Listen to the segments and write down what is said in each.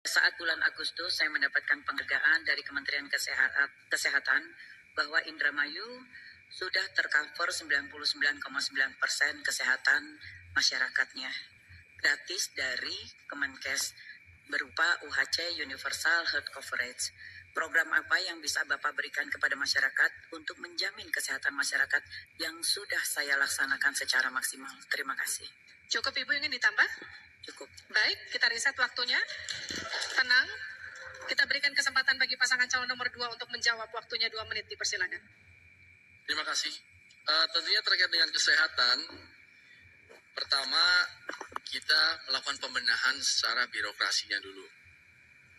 Saat bulan Agustus saya mendapatkan penghargaan dari Kementerian Kesehatan bahwa Indramayu sudah tercover 99,9% kesehatan masyarakatnya gratis dari Kemenkes berupa UHC Universal Health Coverage. Program apa yang bisa Bapak berikan kepada masyarakat untuk menjamin kesehatan masyarakat yang sudah saya laksanakan secara maksimal? Terima kasih. Cukup Ibu, ingin ditambah? Cukup. Baik, kita reset waktunya. Tenang. Kita berikan kesempatan bagi pasangan calon nomor 2 untuk menjawab. Waktunya 2 menit, dipersilakan. Terima kasih. Tentunya terkait dengan kesehatan, pertama kita melakukan pembenahan secara birokrasinya dulu.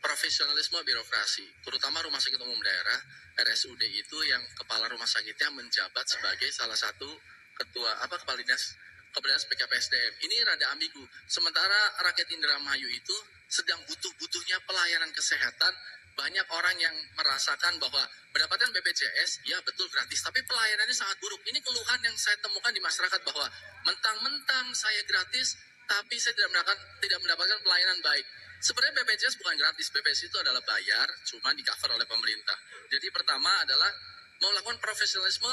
Profesionalisme birokrasi, terutama rumah sakit umum daerah, RSUD itu yang kepala rumah sakitnya menjabat sebagai salah satu kepala dinas PKPSDM. Ini rada ambigu. Sementara rakyat Indramayu itu sedang butuh-butuhnya pelayanan kesehatan. Banyak orang yang merasakan bahwa mendapatkan BPJS, ya betul gratis, tapi pelayanannya sangat buruk. Ini keluhan yang saya temukan di masyarakat bahwa mentang-mentang saya gratis, tapi saya tidak mendapatkan pelayanan baik. Sebenarnya BPJS bukan gratis, BPJS itu adalah bayar, cuma di-cover oleh pemerintah. Jadi pertama adalah melakukan profesionalisme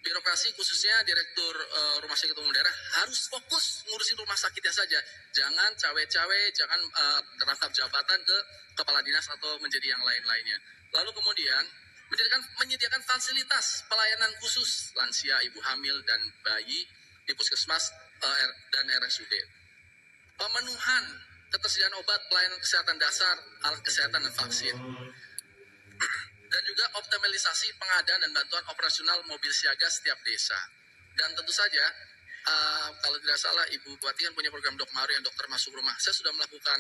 birokrasi, khususnya Direktur Rumah Sakit Umum Daerah harus fokus ngurusin rumah sakitnya saja. Jangan cawe-cawe, jangan terangkap jabatan ke kepala dinas atau menjadi yang lain-lainnya. Lalu kemudian menyediakan fasilitas pelayanan khusus lansia, ibu hamil, dan bayi di puskesmas dan RSUD. Pemenuhan ketersediaan obat, pelayanan kesehatan dasar, alat kesehatan, dan vaksin. Dan juga optimalisasi pengadaan dan bantuan operasional mobil siaga setiap desa. Dan tentu saja, kalau tidak salah Ibu Bupati kan punya program Dokmaru yang dokter masuk rumah. Saya sudah melakukan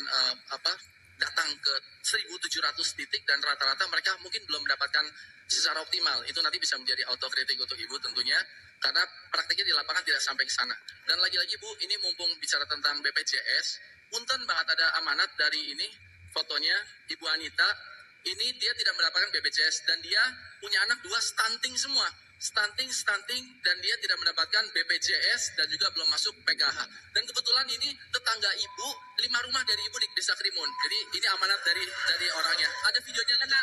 datang ke 1.700 titik dan rata-rata mereka mungkin belum mendapatkan secara optimal. Itu nanti bisa menjadi autokritik untuk Ibu tentunya, karena praktiknya di lapangan tidak sampai ke sana. Dan lagi-lagi Bu, ini mumpung bicara tentang BPJS, punten banget ada amanat dari ini, fotonya Ibu Anita. Ini dia tidak mendapatkan BPJS dan dia punya anak 2 stunting semua. Stunting, dan dia tidak mendapatkan BPJS dan juga belum masuk PKH. Dan kebetulan ini tetangga ibu, 5 rumah dari ibu di Desa Krimun. Jadi ini amanat dari orangnya. Ada videonya juga.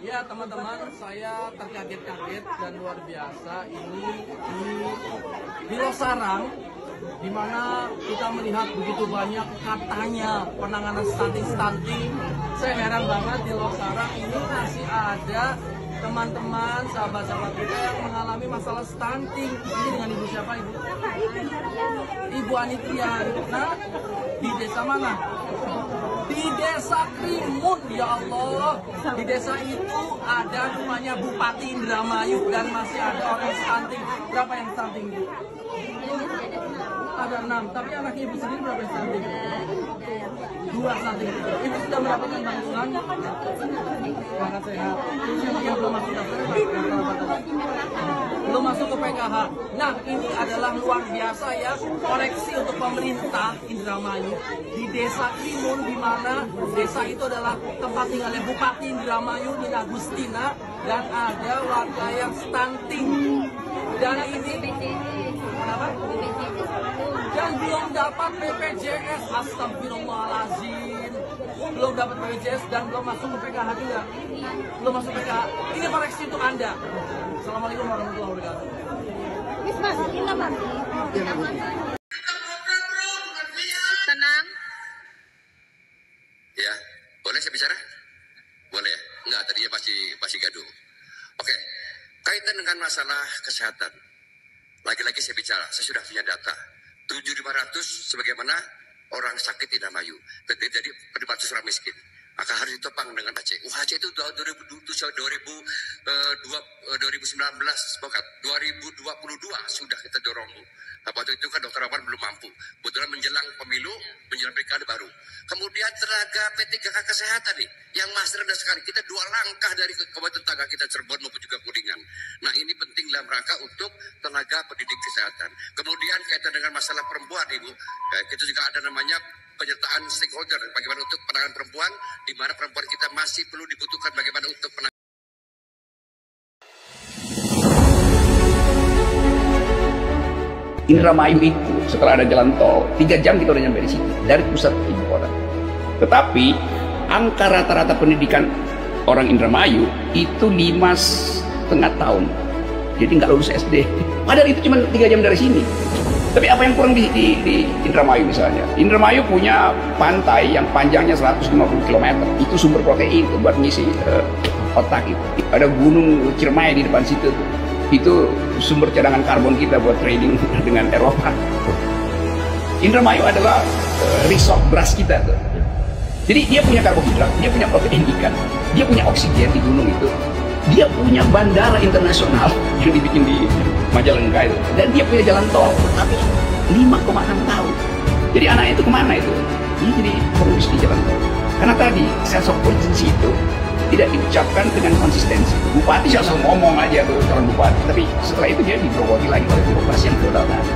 Ya teman-teman, saya terkaget-kaget dan luar biasa ini di Losarang, di mana kita melihat begitu banyak katanya penanganan stunting. Saya heran banget di Losarang ini masih ada teman-teman, sahabat-sahabat kita yang mengalami masalah stunting. Ini dengan ibu siapa ibu? Ibu Anipia. Nah, di desa mana? Di Desa Krimun, ya Allah. Di desa itu ada namanya Bupati Indramayu dan masih ada orang stunting. Berapa yang stunting? Ada 6, tapi anaknya ibu sendiri berapa yang stunting? 2 stunting. Itu sudah mendapatkan bantuan sangat sehat. Yang belum masuk daftar, belum masuk ke PKH. Nah, ini adalah luar biasa ya, koreksi untuk pemerintah Indramayu di Desa Krimun, di mana desa itu adalah tempat tinggalnya Bupati Indramayu Nina Agustina, dan ada warga yang stunting. Dan ini kenapa? Dan belum dapat BPJS, astagfirullahaladzim. Belum dapat BPJS dan belum masuk ke PKH juga. Belum masuk PKH. Ini koreksi untuk Anda. Assalamualaikum warahmatullahi wabarakatuh. Tenang. Ya, boleh saya bicara? Boleh ya? Enggak, tadinya masih gaduh. Oke, kaitan dengan masalah kesehatan. Lagi-lagi saya bicara, saya sudah punya data. 7.500 sebagaimana orang sakit di Indramayu. Jadi 400 orang miskin. Maka harus ditopang dengan UHC. UHC itu 2019, bukan 2022 sudah kita dorong. Waktu itu kan Dr. Rahman belum mampu. Kebetulan menjelang pemilu, menjelang pilkada baru. Kemudian tenaga P3K kesehatan nih, yang masih rendah sekali. Kita 2 langkah dari kabupaten tetangga kita Cirebon maupun juga Kuningan. Nah ini penting dalam rangka untuk tenaga pendidik kesehatan. Kemudian kaitan dengan masalah perempuan Ibu, kita juga ada namanya penyertaan stakeholder. Bagaimana untuk penanganan perempuan, di mana perempuan kita masih perlu dibutuhkan bagaimana untuk penanganan. Indramayu itu setelah ada jalan tol 3 jam kita udah nyampe di situ dari pusat ibu kota. Tetapi angka rata-rata pendidikan orang Indramayu itu 5,5 tahun. Jadi nggak lulus SD. Padahal itu cuma 3 jam dari sini. Tapi apa yang kurang di Indramayu misalnya? Indramayu punya pantai yang panjangnya 150 km. Itu sumber protein itu buat ngisi otak itu. Ada gunung Ciremai di depan situ. Itu sumber cadangan karbon kita buat trading dengan Eropa. Indramayu adalah resort beras kita tuh. Jadi dia punya karbohidrat, dia punya protein ikan, dia punya oksigen di gunung itu. Dia punya bandara internasional yang dibikin di Majalengka itu. Dan dia punya jalan tol, tapi 5,6 tahun. Jadi anaknya itu kemana itu? Dia jadi pengurus di jalan tol. Karena tadi sense of urgency itu tidak diucapkan dengan konsistensi. Bupati langsung ngomong aja tuh calon bupati, tapi setelah itu dia digerogoti lagi oleh birokrasi yang feodal tadi.